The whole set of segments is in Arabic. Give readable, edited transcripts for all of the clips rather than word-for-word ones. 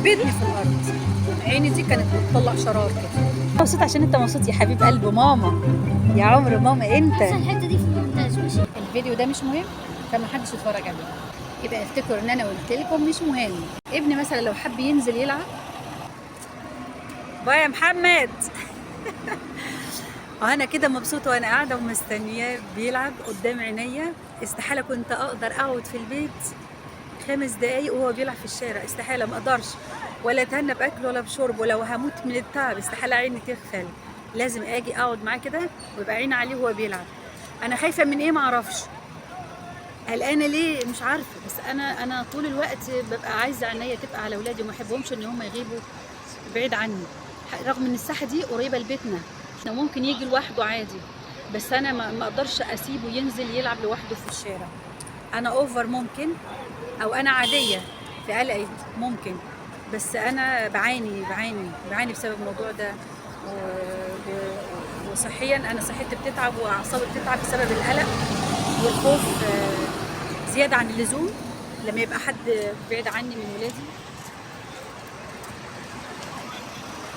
دبتني في الارض. عيني دي كانت بتطلع شرار كده. مبسوط عشان انت مبسوط يا حبيب قلب ماما، يا عمر ماما انت. الحته دي في المونتاج ماشي. الفيديو ده مش مهم فما حدش يتفرج عليه، يبقى افتكروا ان انا قلت لكم مش مهم. ابني مثلا لو حب ينزل يلعب، باي يا محمد. وانا كده مبسوطه وانا قاعده ومستنياه بيلعب قدام عينيا. استحاله كنت اقدر اقعد في البيت 5 دقايق وهو بيلعب في الشارع، استحاله، ما اقدرش ولا اتهنى باكل ولا بشرب، ولو هموت من التعب استحاله عيني تغفل. لازم اجي اقعد معاه كده ويبقى عيني عليه وهو بيلعب. انا خايفه من ايه؟ ما اعرفش، قلقانه ليه مش عارفه، بس انا طول الوقت ببقى عايزه عينيا تبقى على اولادي وما احبهمش ان هم يغيبوا بعيد عني، رغم ان الساحه دي قريبه لبيتنا، احنا ممكن يجي لوحده عادي، بس انا ما اقدرش اسيبه ينزل يلعب لوحده في الشارع. انا اوفر ممكن، او انا عاديه في قلقي ممكن، بس انا بعاني بسبب الموضوع ده. وصحيا انا صحتي بتتعب واعصابي بتتعب بسبب القلق والخوف زياده عن اللزوم لما يبقى حد بعيد عني من ولادي.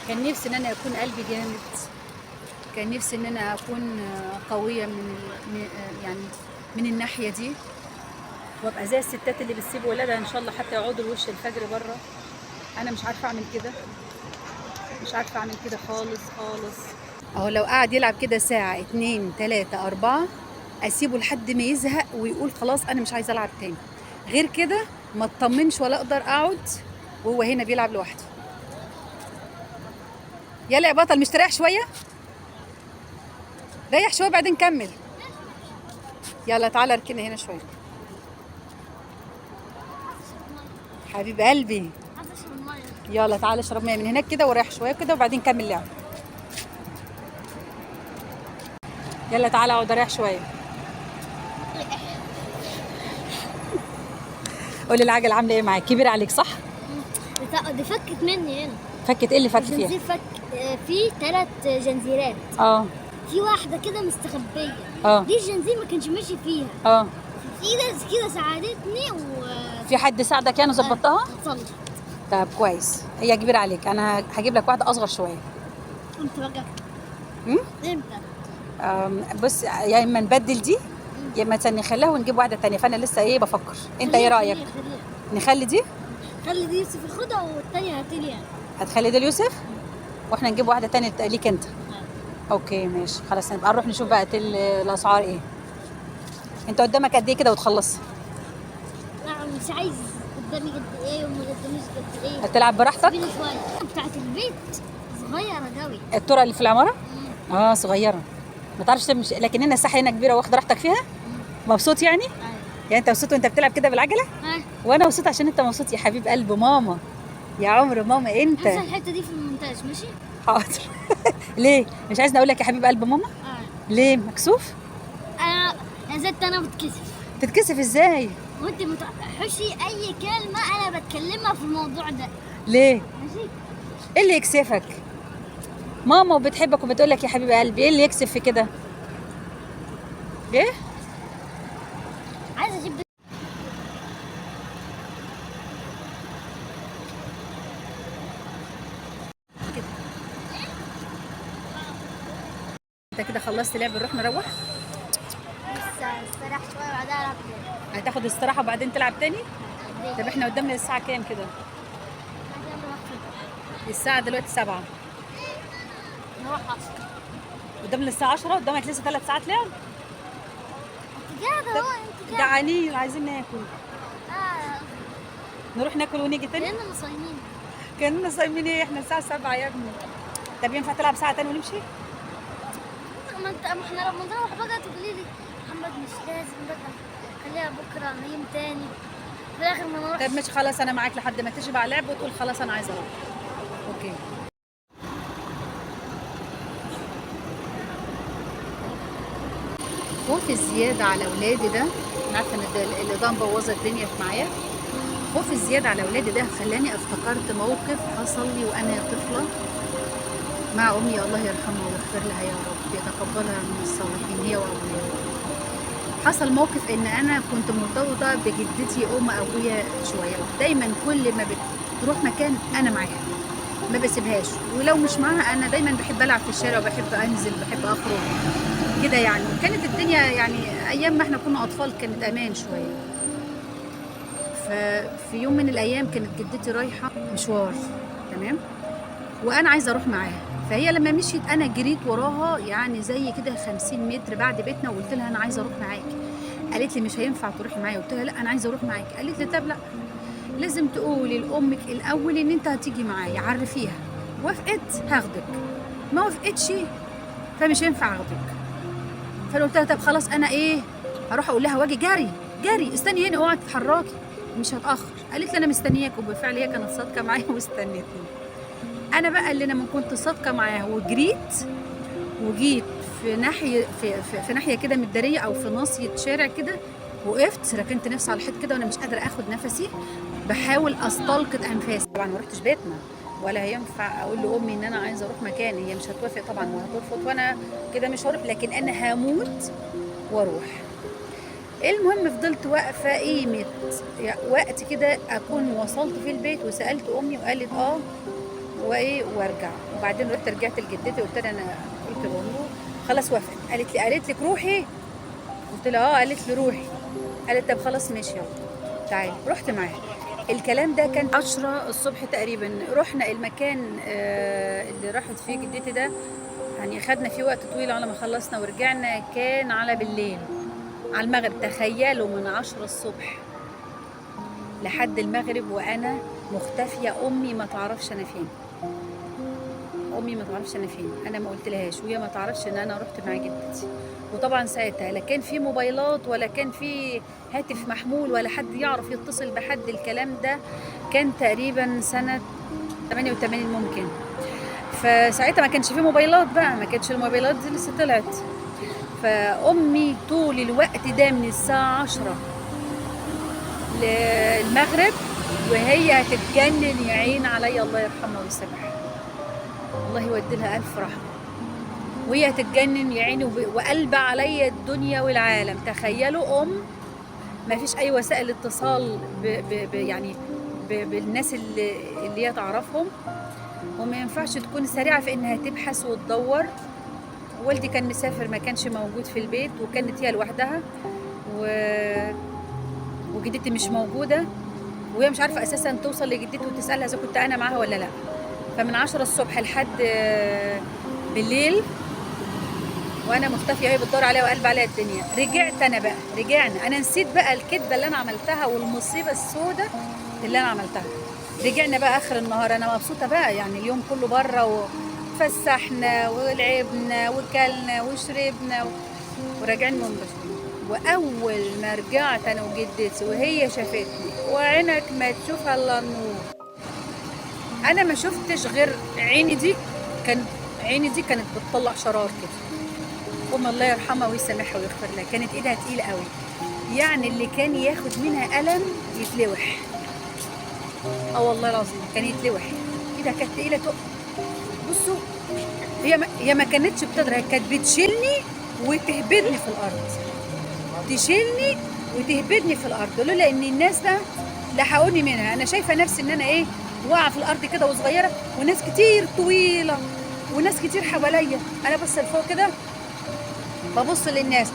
كان نفسي ان انا يكون قلبي جامد، كان نفسي ان انا اكون قويه يعني من الناحيه دي، وابقى زي الستات اللي بتسيب ولادها ان شاء الله حتى يقعدوا لوش الفجر بره. انا مش عارفه اعمل كده، مش عارفه اعمل كده خالص خالص. اهو لو قعد يلعب كده ساعه 2 3 4 اسيبه لحد ما يزهق ويقول خلاص انا مش عايزه العب تاني، غير كده ما اطمنش ولا اقدر اقعد وهو هنا بيلعب لوحده. يلا يا بطل، مش تريح شويه؟ ريح شويه بعدين كمل. يلا تعالى اركننا هنا شويه حبيب قلبي. يلا تعالى اشرب ميه من هناك كده وريح شويه كده وبعدين كمل لعب. يلا تعالى اقعد اريح شويه. قولي العجله عامله ايه معاك؟ كبيره عليك صح؟ دي فكت مني هنا. فكت ايه اللي فك فيها؟ الجنزير فك. في 3 جنزيرات. في واحده كده مستخبيه. دي الجنزير ما كانش ماشي فيها. في ناس كده ساعدتني في حد ساعدك يعني ظبطتها؟ اتصلت. طب كويس، هي كبيره عليك، انا هجيب لك واحده اصغر شويه. امتى بقى؟ امتى؟ بص، يا اما نبدل دي يا اما نخليها ونجيب واحده تانية، فانا لسه ايه بفكر. انت ايه رايك؟ نخلي دي؟ خلي دي يوسف ياخدها والتانية هاتلي يعني. هتخلي دي ليوسف واحنا نجيب واحده تانية ليك انت. اوكي ماشي خلاص، نبقى نروح نشوف بقى الاسعار ايه. انت قدامك قد ايه كده وتخلص؟ لا مش عايز قدامي قد ايه وما قداميش قد ايه. هتلعب براحتك؟ بتاعت البيت صغيره قوي. الطرق اللي في العماره؟ صغيره ما تعرفش تمشي، لكن هنا الساحه هنا كبيره واخد راحتك فيها. مبسوط يعني؟ يعني انت مبسوط وانت بتلعب كده بالعجله؟ وانا مبسوط عشان انت مبسوط يا حبيب قلب ماما، يا عمر ماما انت. الحته دي في المونتاج ماشي؟ حاضر. ليه مش عايزني اقول لك يا حبيب قلب ماما؟ ليه مكسوف؟ انا زدت، انا بتكسف. تتكسف ازاي؟ وانت متحشي اي كلمه انا بتكلمها في الموضوع ده. ليه؟ ماشي. ايه اللي يكسفك؟ ماما وبتحبك وبتقول لك يا حبيب قلبي، ايه اللي يكسف في كده؟ ايه؟ عايزه اجيب انت كده خلصت لعب، نروح نروح؟ لسه استريح شويه وبعدها العب تاني. هتاخد استراحه وبعدين تلعب تاني؟ طب احنا قدامنا الساعه كام كده؟ الساعه دلوقتي 7. نروح 10. قدامنا الساعه 10، قدامك لسه 3 ساعات لعب. انت قاعده اهو، انت قاعده. جعانين عايزين ناكل. نروح ناكل ونيجي تاني؟ كأننا صايمين. كأننا صايمين ايه؟ احنا الساعه 7 يا ابني. طب ينفع تلعب ساعه تاني ونمشي؟ ما احنا لما نروح بقى تقولي لي محمد مش لازم بقى، خليها بكره نيم تاني في الاخر ما نروحش. طب ماشي خلاص، انا معاك لحد ما تشبع لعب وتقول خلاص انا عايزه اروح. اوكي. خوفي الزياده على اولادي ده، انا عارفه ان اللي مبوظه الدنيا معايا. خوفي الزياده على اولادي ده خلاني افتكرت موقف حصل لي وانا طفله مع امي، الله يرحمها ويغفر لها يا رب، يتقبلها من الصالحين هي وابويا. حصل موقف ان انا كنت مرتبطه بجدتي ام ابويا شويه، دايما كل ما تروح مكان انا معاها، ما بسيبهاش. ولو مش معاها انا دايما بحب العب في الشارع وبحب انزل بحب اخرج كده يعني. وكانت الدنيا يعني ايام ما احنا كنا اطفال كانت امان شويه. ففي يوم من الايام كانت جدتي رايحه مشوار، تمام، وانا عايزه اروح معاها. فهي لما مشيت انا جريت وراها يعني زي كده 50 متر بعد بيتنا، وقلت لها انا عايزه اروح معاكي. قالت لي مش هينفع تروحي معايا. قلت لها لا انا عايزه اروح معاكي. قالت لي طب لا، لازم تقولي لامك الاول ان انت هتيجي معايا، عرفيها. وافقت هاخدك، ما وافقتش فمش هينفع اخدك. فانا قلت لها طب خلاص انا ايه، هروح اقول لها واجي جري جري، استني هنا اوعي تتحركي مش هتاخر. قالت لي انا مستنياك، وبالفعل هي كانت صادقه معايا واستنتني. انا بقى اللي انا من كنت صادقه معاها وجريت وجيت في ناحيه في ناحيه كده متداريه او في ناصيه شارع كده، وقفت ركنت نفسي على الحيط كده وانا مش قادره اخد نفسي، بحاول استلقط انفاسي. طبعا ما رحتش بيتنا، ولا هينفع اقول لامي ان انا عايزه اروح مكان، هي مش هتوافق طبعا وهترفض، وانا كده مش هروح، لكن انا هموت واروح. المهم فضلت واقفه قيمه وقت كده اكون وصلت في البيت، وسالت امي وقالت اه وايه وارجع. وبعدين رجعت لجدتي قلت لها انا قلت لامي خلاص وافقت. قالت لك روحي؟ قلت لها اه. قالت لي روحي. قالت طب خلاص ماشي يلا تعالي. رحت معاها. الكلام ده كان 10 الصبح تقريبا. رحنا المكان اللي راحت فيه جدتي ده، يعني خدنا فيه وقت طويل على ما خلصنا ورجعنا، كان على بالليل على المغرب. تخيلوا من 10 الصبح لحد المغرب وانا مختفيه. امي ما تعرفش انا فين، امي ما تعرفش انا فين، انا ما قلتلهاش، وهي ما تعرفش ان انا رحت مع جدتي. وطبعا ساعتها لا كان في موبايلات ولا كان في هاتف محمول ولا حد يعرف يتصل بحد. الكلام ده كان تقريبا سنه 88 ممكن. فساعتها ما كانش في موبايلات بقى، ما كانتش الموبايلات دي لسه طلعت. فامي طول الوقت ده من الساعه 10 للمغرب وهي هتتجنن يا عين عليا، الله يرحمها ويسامحها، الله يودي لها الف رحمه. وهي هتتجنن يا عيني وقلب عليا الدنيا والعالم. تخيلوا ما فيش اي وسائل اتصال يعني بالناس اللي هي تعرفهم، وما ينفعش تكون سريعه في انها تبحث وتدور. والدي كان مسافر ما كانش موجود في البيت، وكانت هي لوحدها وجدتي مش موجوده، وهي مش عارفه اساسا توصل لجدتي وتسالها اذا كنت انا معاها ولا لا. فمن 10 الصبح لحد بالليل وانا مختفيه وهي بتدور عليا وقلب عليا الدنيا. رجعت انا بقى، رجعنا، انا نسيت بقى الكذبه اللي انا عملتها والمصيبه السوداء اللي انا عملتها. رجعنا بقى اخر النهار، انا مبسوطه بقى يعني اليوم كله بره وفسحنا ولعبنا وكلنا وشربنا وراجعين منبسطين. واول ما رجعت انا وجدتي وهي شافتني، وعينك ما تشوفها الا النور، انا ما شفتش غير عيني دي كانت بتطلع شرار كده. ام الله يرحمها ويسامحها ويغفر لها، كانت ايدها تقيله قوي، يعني اللي كان ياخد منها قلم يتلوح. والله العظيم كان يتلوح، ايدها كانت تقيله بصوا، هي ما كانتش بتضرب، كانت بتشيلني وتهبدني في الارض، تشيلني وتهبدني في الارض، لولا ان الناس بقى لحقوني منها. انا شايفه نفسي ان انا ايه، واقعه في الارض كده وصغيره، وناس كتير طويله وناس كتير حواليا. انا بص لفوق كده ببص للناس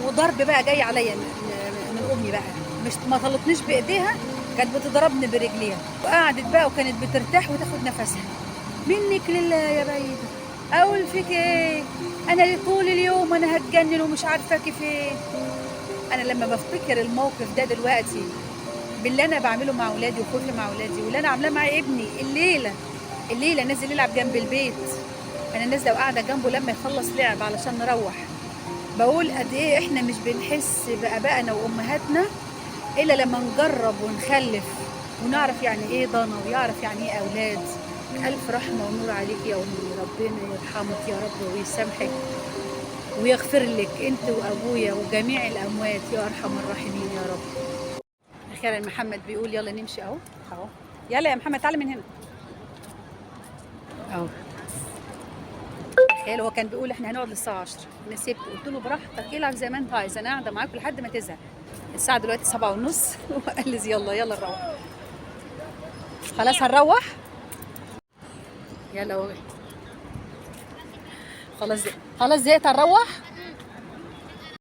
وضرب بقى جاي عليا من امي بقى، مش ما طلتنيش بايديها، كانت بتضربني برجليها. وقعدت بقى وكانت بترتاح وتاخد نفسها. منك لله يا بعيده، اقول فيك ايه، انا طول اليوم انا هتجنن ومش عارفه كيف ايه. انا لما بفتكر الموقف ده دلوقتي باللي انا بعمله مع اولادي وخوفي مع اولادي واللي انا عاملاه مع ابني الليله نازل يلعب جنب البيت، انا نازله وقاعده جنبه لما يخلص لعب علشان نروح، بقول قد ايه احنا مش بنحس بابائنا وامهاتنا الا لما نجرب ونخلف ونعرف يعني ايه ضنا ويعرف يعني ايه اولاد. الف رحمه ونور عليك يا امي، ربنا يرحمك يا رب ويسامحك ويغفر لك انت وابويا وجميع الاموات يا ارحم الراحمين يا رب. اخيرا محمد بيقول يلا نمشي اهو يلا يا محمد تعالى من هنا اهو. تخيل هو كان بيقول احنا هنقعد للساعه 10، انا سبت قلت له براحتك العب زي ما انت عايز، انا قاعده معاك لحد ما تزهق. الساعه دلوقتي 7:30 وقال لي يلا نروح. خلاص هنروح. يلا خلاص زهقت هنروح.